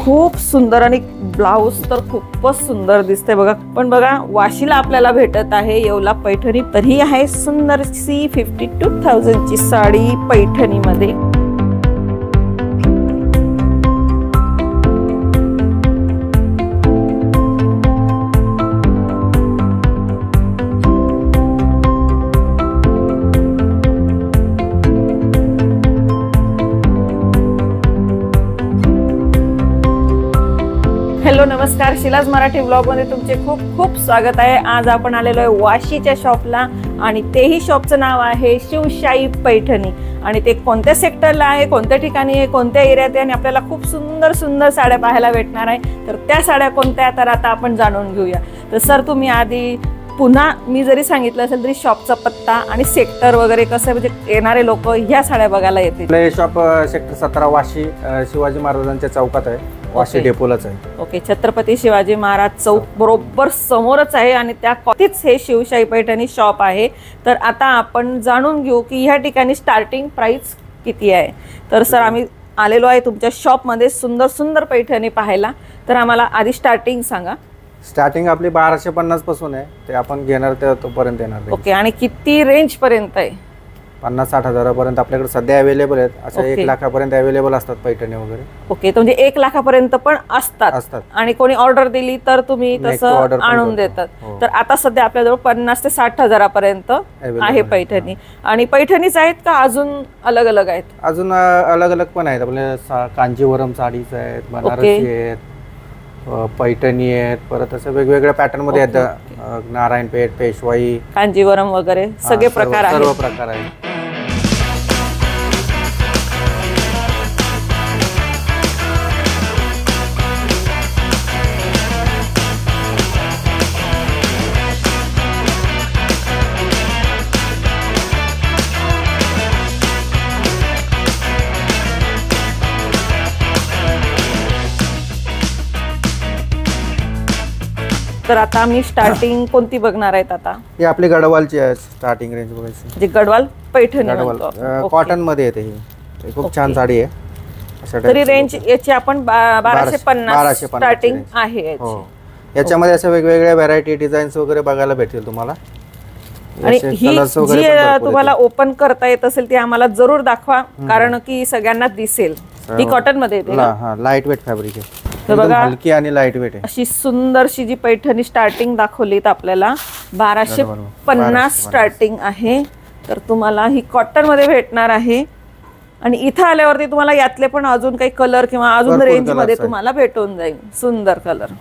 खूप सुंदर आणि ब्लाउज तर खूपच सुंदर दिसते बघा। पण बघा वाशीला आपल्याला भेटत आहे येवला पैठणी, तर ही आहे सुंदरशी 52,000 ची साडी पैठणी मध्ये। हॅलो नमस्कार, शिलाज मराठी ब्लॉग मध्ये तुमचे खूप खूप स्वागत आहे। आज आपण आलेलो आहे वाशीच्या शॉपला आणि तेही शॉपचं नाव आहे शिवशाही पैठणी। आणि ते कोणत्या सेक्टरला आहे, कोणत्या ठिकाणी आहे, कोणत्या एरियात आहे आणि आपल्याला खूप सुंदर सुंदर साड्या पाहायला भेटणार आहे। तर त्या साड्या कोणत्या, तर आता आपण जाणून घेऊया। तर सर तुम्ही आधी पुन्हा मी जरी सांगितलं असेल तरी शॉपचा पत्ता आणि सेक्टर वगैरे कसं, म्हणजे येणारे लोक ह्या साड्या बघायला येतील। हे शॉप सेक्टर 17 वाशी शिवाजी महाराजांच्या चौकात आहे, वाशी डेपोलाच आहे। ओके, छत्रपती शिवाजी महाराज चौक बरोबर समोरच आहे आणि त्या कॉटेच हे शिवशाही पैठणी शॉप आहे। तर आता आपण जाणून घेऊ की ह्या ठिकाणी स्टार्टिंग प्राइस किती आहे। तर सर आम्ही आलेलो आहे तुमच्या शॉप मध्ये सुंदर सुंदर पैठणी पाहायला, तर आम्हाला आधी स्टार्टिंग सांगा। स्टार्टिंग आपली 1250 पासून आहे, ते आपण घेणार ते तोपर्यंत येणार। ओके, आणि किती रेंज पर्यंत आहे? 50-60 हजारापर्यंत आपल्याकडे सध्या अवेलेबल आहेत। असं 1 लाखापर्यंत अवेलेबल असतात पैठणी वगैरे। ओके, तर म्हणजे 1 लाखापर्यंत पण असतात आणि कोणी ऑर्डर दिली तर तुम्ही तसं आणून देतात। तर आता सध्या आपल्याजवळ 50 ते 60 हजारापर्यंत आहे पैठणी। आणि पैठणीच आहेत का अजून अलग अलग आहेत? अजून अलग अलग पण आहेत, आपल्या कांजीवरम साडीज आहेत, बनारसी आहेत, पैठणी आहेत, परत असं वेगवेगळ्या पॅटर्न मध्ये आहेत। नारायणपेठ, पेशवाई, कांजीवरम वगैरे सगळे प्रकार आहेत, सर्व प्रकार आहेत। तर आता मी स्टार्टिंग कोणती बघणार आहेत? आता ही आपली गडवालची आहे स्टार्टिंग रेंज बघायची, म्हणजे गडवाल पैठणी कॉटन मध्ये येते। ही खूप छान साडी आहे। तरी रेंज याची आपण 1250 स्टार्टिंग आहे। याच्यामध्ये अशा वेगवेगळ्या व्हरायटी डिझाईन्स वगैरे बघायला भेटतील तुम्हाला। आणि ही जी तुम्हाला ओपन करता येत असेल ती आम्हाला जरूर दाखवा, कारण की सगळ्यांना दिसेल। ही कॉटन मध्ये येते ना? हां, लाईट वेट फॅब्रिक आहे, तर बघा हलकी आणि लाईट वेट आहे। अशी सुंदरशी जी पैठणी स्टार्टिंग दाखवलीत आपल्याला 1250 स्टार्टिंग आहे। तर तुम्हाला ही कॉटन मध्ये भेटणार आहे आणि इथं आल्यावरती तुम्हाला यातले पण अजून काही कलर किंवा अजून रेंज मध्ये तुम्हाला भेटून जाईल सुंदर कलर,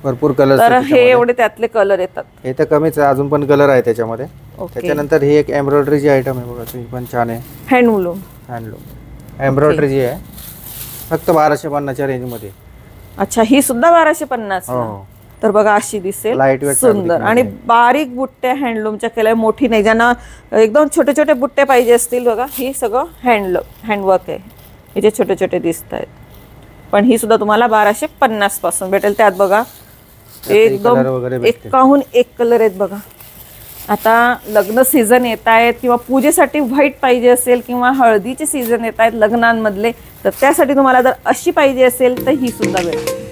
भरपूर कलर। तर हे एवढे त्यातले कलर येतात, हे तर कमीच आहे, अजून पण कलर आहे त्याच्यामध्ये। त्याच्यानंतर ही एक एम्ब्रॉयडरीची आयटम आहे बघा, ती पण छान आहे। हँडलूम एम्ब्रॉयडरी आहे, फक्त 1250 च्या रेंज मध्ये। अच्छा, ही सुद्धा 1250। तर बबघा अशी दिसेल, सुंदर आणि बारीक बुट्टे हँडलूमच्या केल्या, मोठी नाही। ज्यांना एकदम छोटे छोटे बुट्टे पाहिजे असतील बघा, ही सगळं हँडवर्क आहे, याचे छोटे छोटे दिसत आहेत। पण ही सुद्धा तुम्हाला 1250 पासून भेटेल। त्यात बघा एकदम एकाहून एक कलर आहेत बघा। आता लग्न सीझन येत आहेत किंवा पूजेसाठी व्हाईट पाहिजे असेल किंवा हळदीचे सीझन येत आहेत लग्नांमधले, तर त्यासाठी तुम्हाला जर अशी पाहिजे असेल तर ही सुद्धा भेटेल।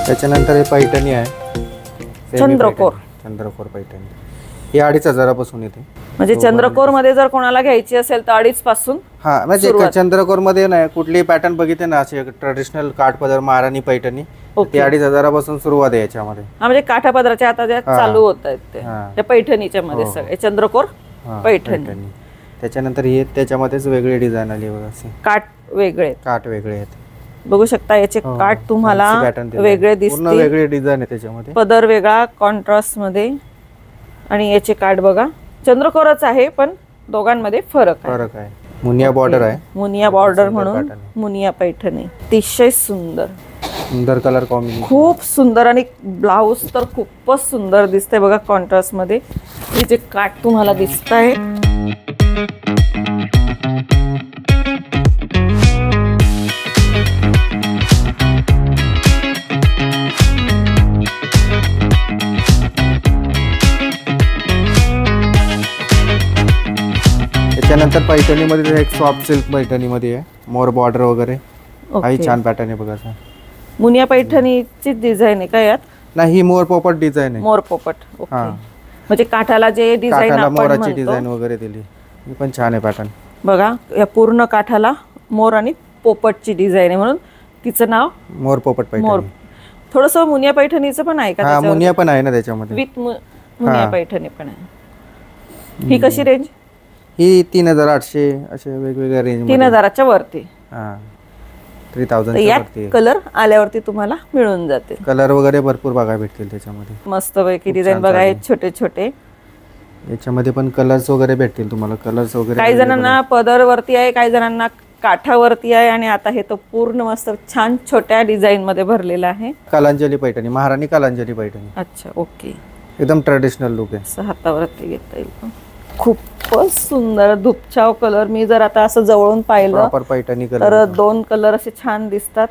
त्याच्यानंतर हे पैठणी आहे, चंद्रकोर पैठणी। ही 2500 पासून येते। म्हणजे चंद्रकोर मध्ये जर कोणाला घ्यायची असेल तर 2.5 पासून। हा, म्हणजे चंद्रकोर मध्ये नाही, कुठली पॅटर्न बघितले ना असे ट्रेडिशनल काठपदर महाराणी पैठणी, ती 2500 पासून सुरुवात आहे याच्यामध्ये। हा, म्हणजे काठापदराच्या आता ज्या चालू होत आहेत त्या पैठणीच्या मध्ये सगळे चंद्रकोर पैठणी। त्याच्यानंतर हे त्याच्यामध्येच वेगळी डिझाइन आली बघा, असे काठ वेगळे आहेत, बघू शकता। याचे काठ तुम्हाला वेगळे दिसतील, पूर्ण वेगळी डिझाइन आहे त्याच्यामध्ये, पदर वेगळा कॉन्ट्रास्ट मध्ये। आणि याचे काठ बघा, चंद्रकोरच आहे पण दोघांमध्ये फरक आहे। मुनिया बॉर्डर आहे, मुनिया बॉर्डर म्हणून मुनिया पैठणी। अतिशय सुंदर कलर कॉम्बिनेशन, खूप सुंदर आणि ब्लाउज तर खूपच सुंदर दिसते बघा कॉन्ट्रास्ट मध्ये। याचे काठ तुम्हाला दिसत आहे। त्याच्यानंतर पैठणीमध्ये एक सॉफ्ट सिल्क पैठणीमध्ये आहे, मोर बॉर्डर वगैरे काही छान पॅटर्न आहे बघा. मुनिया पैठणीची डिझाईन आहे का यात? नाही, ही मोर पोपट डिझाईन आहे. मोर पोपट, ओके. म्हणजे काठाला जे डिझाईन आपण मोराची डिझाईन वगैरे दिली, ही पण छान आहे पॅटर्न बघा. या पूर्ण काठाला मोर आणि पोपटची डिझाईन आहे म्हणून तिचं नाव मोर पोपट पैठणी. थोडंसं मुनिया पैठणीचं पण आहे का? हा, मुनिया पण आहे ना त्याच्यामध्ये, विथ मुनिया पैठणी पण आहे. ही कशी रेंज? ही 3800 असे वेगवेगळ्या रेंज 3000च्या वरती. हा, 3000च्या वरती. कलर आल्यावरती तुम्हाला मिळून जाते. कलर वगैरे भरपूर बघायला भेटतील त्याच्यामध्ये. मस्त पैकी डिझाईन बघा, हे छोटे छोटे. याच्यामध्ये पण कलर्स वगैरे भेटतील तुम्हाला. कलर्स वगैरे काही जणांना पदर वरती आहे, काही जणांना काठावरती आहे, आणि आता हे तो पूर्ण मस्त छान छोट्या डिझाईन मध्ये भरलेला आहे. कलांजली पैठणी, महाराणी कलांजली पैठणी. अच्छा, ओके. एकदम ट्रेडिशनल लुक आहे. हातावरती घेता येईल. खूपच सुंदर धुपछाव कलर. मी जर आता असं जवळून पाहिलं प्रॉपर पैठणी कलर, तर 2 कलर असे छान दिसतात.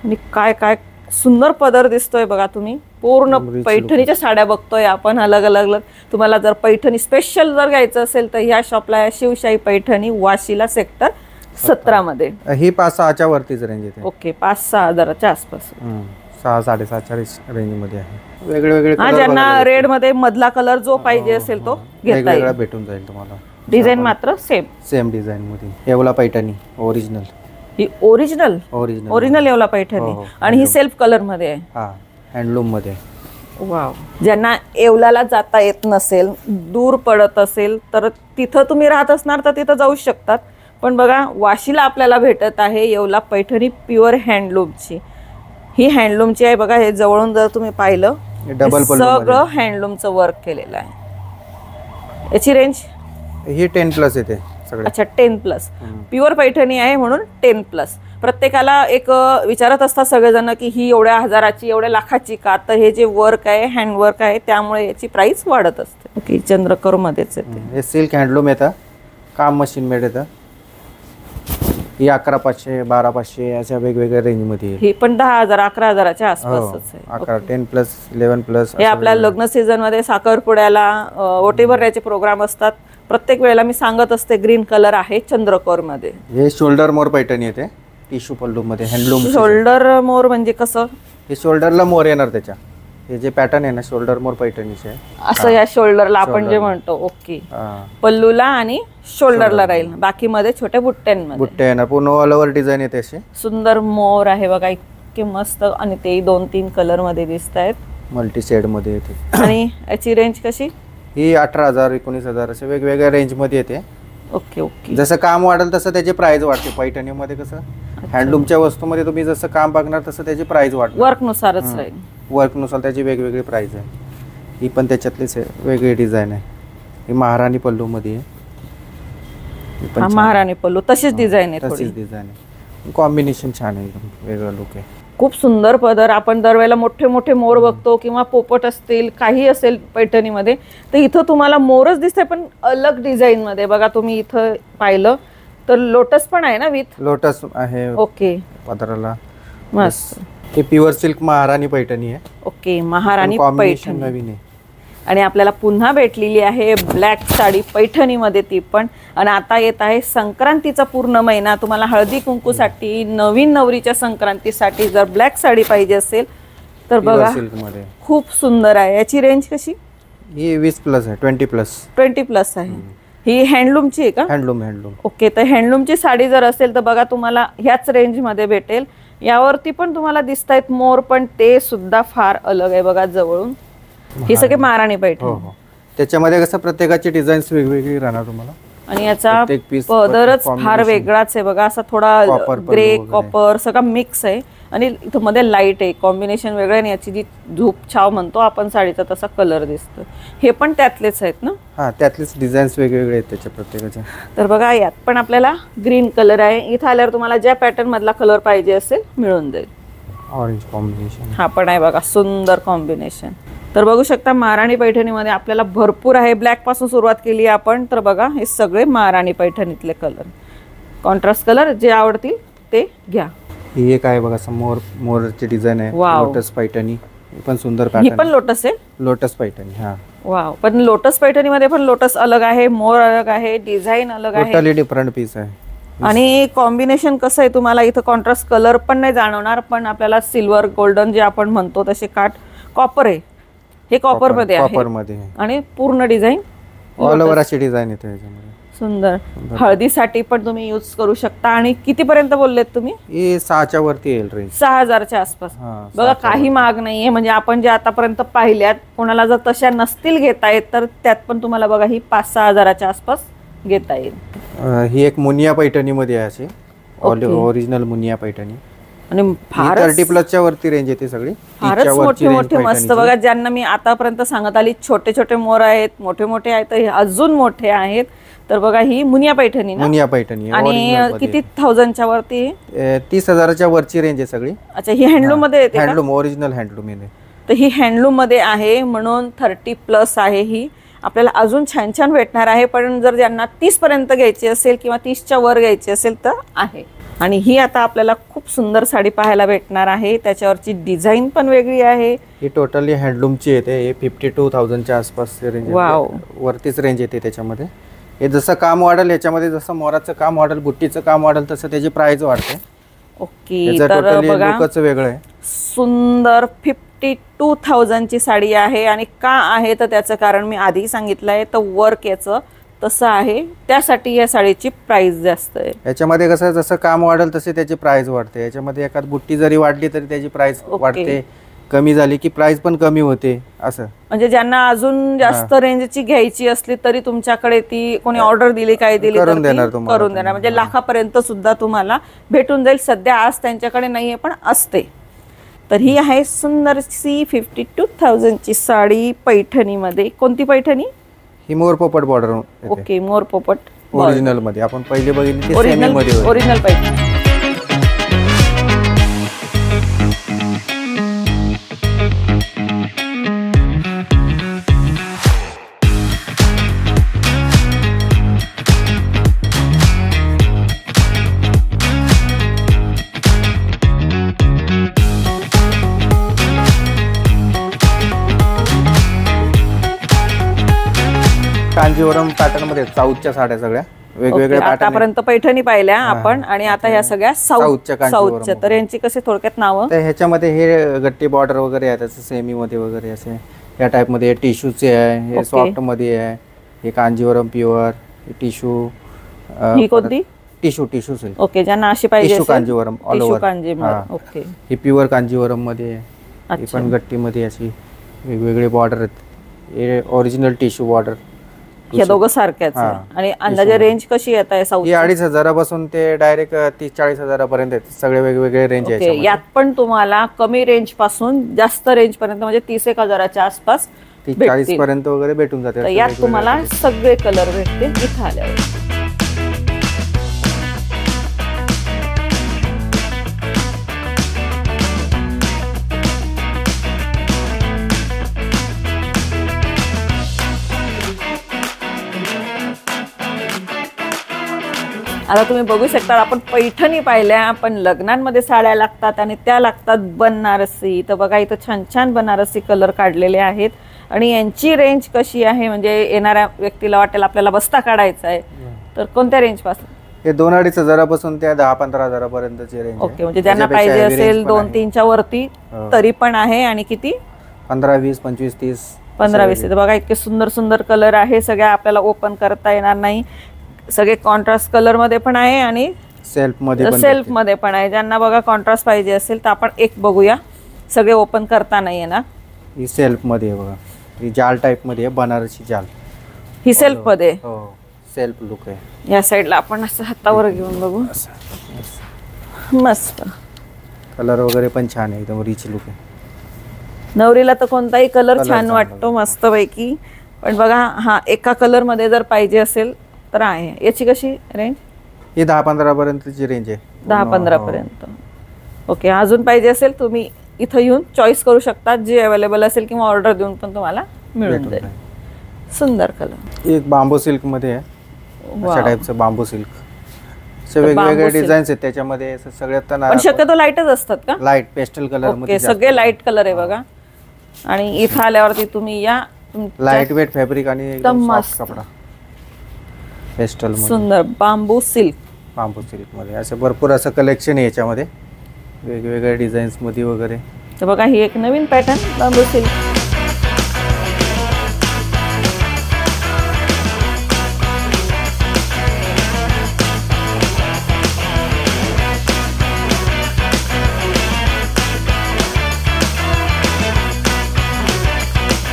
आणि काय काय सुंदर पदर दिसतोय बघा. तुम्ही पूर्ण पैठणीच्या साड्या बघतोय आपण अलग अलग. तुम्हाला जर पैठणी स्पेशल जर घ्यायचं असेल तर ह्या शॉपला शिवशाही पैठणी, वाशीला सेक्टर 17 मध्ये. ही 5-6च्या वरतीच रेंज येते. ओके, 5-6 हजाराच्या आसपास. 6-7.5च्या रेंज मध्ये आहे. वेगळे वेगळे कलर, ज्यांना रेड मध्ये मधला कलर जो पाहिजे असेल तो घेता येईल, भेटून जाईल तुम्हाला. डिझाईन मात्र सेम डिझाईन मध्ये. येवला पैठणी ओरिजिनल. ही ओरिजिनल येवला पैठणी. आणि ही सेल्फ कलर मध्ये आहे. हा, हँडलूम मध्ये. वाव. ज्यांना येवल्याला जाता येत नसेल, दूर पडत असेल, तर तिथं तुम्ही राहत असणार तर तिथं जाऊ शकतात. पण बघा, वाशीला आपल्याला भेटत आहे येवला पैठणी प्युअर हँडलूमची. ही हँडलूमची आहे बघा. हे जवळून जर तुम्ही पाहिलं, सगळं हँडलूमचं वर्क केलेलं आहे. याची रेंज ही 10+ येते. अच्छा, 10+. प्युअर पैठणी आहे म्हणून 10+. प्रत्येकाला एक विचारत असतात सगळेजण की ही एवढ्या हजाराची, एवढ्या लाखाची का? तर हे जे वर्क आहे, हँडवर्क आहे, त्यामुळे याची प्राइस वाढत असते. ओके, चंद्रकोर मध्येच येते. हे सिल्क हँडलूम येतं, काम मशीन मेड येतं. ही 11,500, 12,500 अशा वेगवेगळ्या रेंज मध्ये. ही पण 10,000, 11,000च्या आसपासच आहे. 11, 10+, 11+. हे आपल्या लग्न सीझन मध्ये साखरपुड्याला ओटी भरण्याचे प्रोग्राम असतात. प्रत्येक वेळेला मी सांगत असते ग्रीन कलर आहे चंद्रकोर मध्ये. हे शोल्डर मोर पैठणी येते टिश्यू पल्लू मध्ये. हँडलूम. शोल्डर मोर म्हणजे कसं? हे शोल्डरला मोर येणार त्याच्या. हे जे पॅटर्न आहे ना, शोल्डर मोर पैठणीचे आहे. असं या शोल्डरला आपण जे म्हणतो. ओके, पल्लूला आणि शोल्डरला राहील, बाकी मध्ये छोट्या बुट्ट्यांमध्ये बुट्टे येणार. पूर्ण ऑल ओव्हर डिझाईन येते अशी. सुंदर मोर आहे बघा, इतके मस्त. आणि ते 2-3 कलर मध्ये दिसत आहेत. मल्टी शेड मध्ये येते. आणि याची रेंज कशी? ही 18,000, 19,000 असे वेगवेगळ्या रेंज मध्ये येते. Okay okay. जसं काम वाढेल तसं त्याची प्राइस वाढते. पैठणीमध्ये कसं हँडलूमच्या वस्तूमध्ये तुम्ही जसं काम बघणार तसं त्याची प्राइस वाढते. वर्कनुसारच राहील. वर्कनुसार त्याची वेगवेगळी प्राइस आहे. ही पण त्याच्यातलीच वेगळी डिझाईन आहे. ही महाराणी पल्लू मध्ये आहे. महाराणी पल्लू तशीच डिझाईन आहे. तशीच डिझाईन आहे. कॉम्बिनेशन छान आहे, एकदम वेगळं लुक आहे. खूप सुंदर पदर. आपण दरवेळेला मोठे मोठे मोर बघतो किंवा पोपट असतील, काही असेल पैठणीमध्ये, तर इथं तुम्हाला मोरच दिसतंय पण अलग डिझाईन मध्ये. बघा, तुम्ही इथं पाहिलं तर लोटस पण आहे ना, विथ लोटस आहे. ओके, पदराला मस्त. हे प्युअर सिल्क महाराणी पैठणी आहे. ओके, महाराणी पैठणी नवीन आहे. आणि आपल्याला पुन्हा भेटलेली आहे ब्लॅक साडी पैठणीमध्ये, ती पण. आणि आता येत आहे संक्रांतीचा पूर्ण महिना. तुम्हाला हळदी कुंकूसाठी, नवीन नवरीच्या संक्रांतीसाठी जर ब्लॅक साडी पाहिजे असेल तर बघा, खूप सुंदर आहे. याची रेंज कशी? ही 20+ आहे. 20+ आहे. ही हँडलूमची आहे का? हँडलूम. ओके, तर हँडलूमची साडी जर असेल तर बघा, तुम्हाला ह्याच रेंज मध्ये भेटेल. यावरती पण तुम्हाला दिसत आहेत मोर, पण ते सुद्धा फार अलग आहे बघा जवळून. ही सगळे महाराणी पैठणी. त्याच्यामध्ये कसं प्रत्येकाची डिझाईन्स वेगवेगळी राहणार तुम्हाला. आणि याचा पदरच फार वेगळाच आहे बघा. असा थोडा ग्रे कॉपर सगळा मिक्स आहे. आणि इथं मध्ये लाईट आहे, कॉम्बिनेशन वेगळं. आणि याची जी झोप छाव म्हणतो आपण साडीचा, तसा कलर दिसतो. हे पण त्यातलेच आहेत ना? हा, त्यातलेच डिझाईन्स वेगवेगळे आहेत त्याच्या प्रत्येकाच्या. तर बघा, यात पण आपल्याला ग्रीन कलर आहे. इथं आल्यावर तुम्हाला ज्या पॅटर्न मधला कलर पाहिजे असेल मिळून जाईल. ऑरेंज कॉम्बिनेशन हा पण आहे बघा, सुंदर कॉम्बिनेशन. तर बघू शकता, महाराणी पैठणीमध्ये आपल्याला भरपूर आहे. ब्लॅक पासून सुरुवात केली आपण. तर बघा, हे सगळे महाराणी पैठणीतले कलर, कॉन्ट्रास्ट कलर जे आवडतील ते घ्या. ही एक आहे बघा, मोरची डिझाइन आहे. लोटस पैठणी ही पण सुंदर ही पॅटर्न पण लोटस आहे. लोटस पैठणी. हा वाव, पण लोटस पैठणीमध्ये पण लोटस अलग आहे, मोर अलग आहे, डिझाईन अलग आहे, टोटली डिफरंट पीस आहे. आणि कॉम्बिनेशन कसं आहे तुम्हाला इथं कॉन्ट्रास्ट कलर पण नाही जाणवणार, पण आपल्याला सिल्वर गोल्डन जे आपण म्हणतो तसे काठ कॉपर आहे, हे कॉपर मध्ये आहे, कॉपर मध्ये आणि पूर्ण डिझाईन ऑल ओव्हर अशी डिझाईन येते याच्यामध्ये. सुंदर. हळदीसाठी पण तुम्ही यूज करू शकता. आणि किती पर्यंत बोललेत तुम्ही? हे 6च्या वरती येईल रेंज. 6000च्या आसपास. बघा काही महाग नाहीये, म्हणजे आपण जे आतापर्यंत पाहिल्यात, कोणाला जर तशा नसतील घेता येत तर त्यात पण तुम्हाला बघा ही 5-6 हजाराच्या आसपास घेता येईल. ही एक मुनिया पैठणी मध्ये आहे अशी ओरिजिनल मुनिया पैठणी, आणि 30+ वरती रेंज येते सगळी. फारच मोठे मोठे मस्त बघा, ज्यांना मी आतापर्यंत सांगत आली छोटे छोटे मोर आहेत, मोठे मोठे आहेत, हे अजून मोठे आहेत. तर बघा ही मुनिया पैठणी ना, मुनिया पैठणी, आणि किती 1000च्या वरती? 30,000च्या वरची रेंज आहे सगळी. अच्छा, ही हँडलूम मध्ये येते? हँडलूम, ओरिजिनल हँडलूम आहे. तर ही हँडलूम मध्ये आहे, म्हणून 30+ आहे. ही आपल्याला अजून छान छान भेटणार आहे, पण जर ज्यांना 30 पर्यंत घ्यायची असेल किंवा 30च्या वर घ्यायची असेल तर आहे. आणि ही आता आपल्याला खूप सुंदर साडी पाहायला भेटणार आहे, त्याच्यावरची डिझाईन पण वेगळी आहे. ही टोटली हँडलूमची येते. हे 52,000च्या आसपास रेंज. वाव, वरतीच रेंज येते त्याच्यामध्ये. हे जसं काम वाढेल याच्यामध्ये, जसं मोराचं काम वाढेल, बुट्टीचं काम वाढेल, तसं त्याची प्राइस वाढते. ओके, तर बघा लुकच वेगळं आहे. सुंदर 52,000ची साडी आहे. आणि का आहे तर त्याचं कारण मी आधी सांगितलंय, तर वर्क याचं तसं आहे, त्यासाठी या साडीची प्राइस जास्त आहे. याच्यामध्ये कसं जसं काम वाढेल तसे त्याची प्राइस वाढते. याच्यामध्ये एखाद बुट्टी जरी वाढली तरी त्याची प्राइस वाढते, कमी झाली की प्राइस पण कमी होते असं. म्हणजे ज्यांना अजून जास्त रेंजची घ्यायची असली तरी तुमच्याकडे ती कोणी ऑर्डर दिली, काय दिली तर करून देणार, म्हणजे लाखापर्यंत सुद्धा तुम्हाला भेटून जाईल. सध्या आज त्यांच्याकडे नाहीये, पण असते. तर ही आहे सुंदरशी 52,000ची साडी पैठणीमध्ये. कोणती पैठणी? ही मोर पोपट बॉर्डर. ओके, मोर पोपट ओरिजिनल मध्ये. आपण पहिले बघितली ती सेमी मध्ये, ओरिजिनल पैठणी. कांजीवरम पॅटर्न मध्ये साऊथच्या साड्या सगळ्या वेगवेगळ्या पॅटर्न. आतापर्यंत पैठणी पाहिल्या आपण, आणि आता ह्या सगळ्या साऊथच्या. तर यांची कसे थोडक्यात नाव? तर ह्याच्यामध्ये हे गट्टी बॉर्डर वगैरे आहे, त्याचं सेमी मध्ये वगैरे असे या टाइप मध्ये. टिश्यूचे आहे, हे सॉफ्ट मध्ये आहे. हे कांजीवरम प्युअर, टिश्यू. ही कोणती? Tissue silk. ओके, ज्यांना अशी पाहिजे tissue Kanjeevaram all over. Okay, ही प्युअर कांजीवरम मध्ये आहे. ही पण गट्टी मध्ये अशी वेगवेगळे बॉर्डर आहेत. हे ओरिजिनल टिश्यू बॉर्डर. हे दोघं सारख्याच. आणि अंदाजे रेंज कशी येत आहे? 2,500 पासून ते डायरेक्ट 30-40,000 पर्यंत सगळे वेगवेगळे रेंज आहे. यात पण तुम्हाला कमी रेंज पासून जास्त रेंज पर्यंत, म्हणजे 30,000च्या आसपास 30-40 पर्यंत वगैरे भेटून जाते. यात तुम्हाला सगळे कलर भेटतील इथं आल्यावर. आता तुम्ही बघू शकता, आपण पैठणी पाहिल्या, पण लग्नांमध्ये साड्या लागतात आणि त्या लागतात बनारसी. तर बघा इथं छान छान बनारसी कलर काढलेले आहेत. आणि यांची रेंज कशी आहे, म्हणजे येणाऱ्या व्यक्तीला वाटेल आपल्याला बस्ता काढायचा आहे, तर कोणत्या रेंज पासून? हे 2-2.5 पासून त्या 10-15 पर्यंतची रेंज. ओके, म्हणजे ज्यांना पाहिजे असेल 2-3च्या वरती तरी पण आहे. आणि किती? 15, 20, 25, 30, 15-20. तर बघा इतके सुंदर सुंदर कलर आहे. सगळ्या आपल्याला ओपन करता येणार नाही. सगळे कॉन्ट्रास्ट कलर मध्ये पण आहे आणि सेल्फ मध्ये पण आहे. ज्यांना बघा कॉन्ट्रास्ट पाहिजे असेल तर आपण एक बघूया. सगळे ओपन करता नाही येणार. ही सेल्फ मध्ये आहे बघा. ही जाल टाइप मध्ये आहे, बनारसी जाल. ही सेल्फ मध्ये. हो, सेल्फ लुक आहे. या साइडला आपण असं हातावर घेऊन बघू. मस्त कलर वगैरे पण छान आहे, एकदम रिच लुक आहे. नवरीला तर कोणताही कलर छान वाटतो मस्त पैकी. पण बघा, हा एका कलर मध्ये जर पाहिजे असेल तर आहे. याची कशी रेंज? ही 10-15 पर्यंतची रेंज आहे. 10-15 पर्यंत. ओके, अजून पाहिजे असेल तुम्ही इथं येऊन चॉईस करू शकता, जे अवेलेबल असेल, किंवा ऑर्डर देऊन पण तुम्हाला मिळून जाईल. सुंदर कलर. एक बांबू सिल्क मध्ये आहे, अशा टाइपचं बांबू सिल्क. वेगवेगळे डिझाईन्स आहेत त्याच्यामध्ये. सगळ्यात पण शक्यतो लाईटच असतात का? लाईट पेस्टल कलर मध्ये. सगळे लाईट कलर आहे बघा. आणि इथं आल्यावरती तुम्ही या लाईट वेट फॅब्रिक आणि एकदम मस्त कपडा पेस्टल सुंदर बांबू सिल्क मध्ये असं भरपूर असं कलेक्शन आहे याच्यामध्ये वेगवेगळ्या डिझाईन्स मध्ये वगैरे. तर बघा ही एक नवीन पॅटर्न बांबू सिल्क.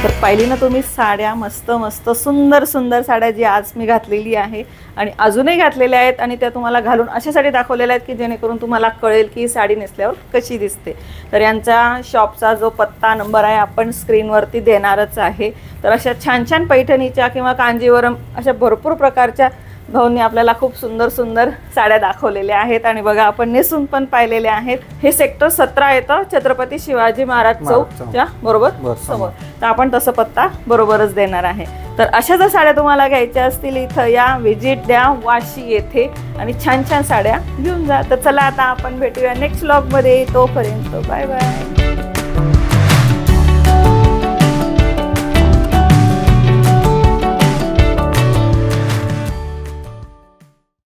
तर पाहिली ना तुम्ही साड्या, मस्त मस्त सुंदर सुंदर साड्या जी आज मी घातलेली आहे आणि अजूनही घातलेल्या आहेत आणि त्या तुम्हाला घालून अशासाठी दाखवलेल्या आहेत की जेणेकरून तुम्हाला कळेल की साडी नेसल्यावर कशी दिसते. तर यांचा शॉपचा जो पत्ता नंबर आहे आपण स्क्रीनवरती देणारच आहे. तर अशा छान छान पैठणीच्या किंवा कांजीवरम अशा भरपूर प्रकारच्या भाऊंनी आपल्याला खूप सुंदर सुंदर साड्या दाखवलेल्या आहेत आणि बघा आपण नेसून पण पाहिलेल्या आहेत. हे सेक्टर 17 येतं छत्रपती शिवाजी महाराज चौकच्या बरोबर समोर. तर आपण तसं पत्ता बरोबरच देणार आहे. तर अशा जर साड्या तुम्हाला घ्यायच्या असतील इथं या, व्हिजिट द्या वाशी येथे आणि छान छान साड्या घेऊन जा. तर चला आता आपण भेटूया नेक्स्ट व्लॉग मध्ये. तोपर्यंत बाय बाय.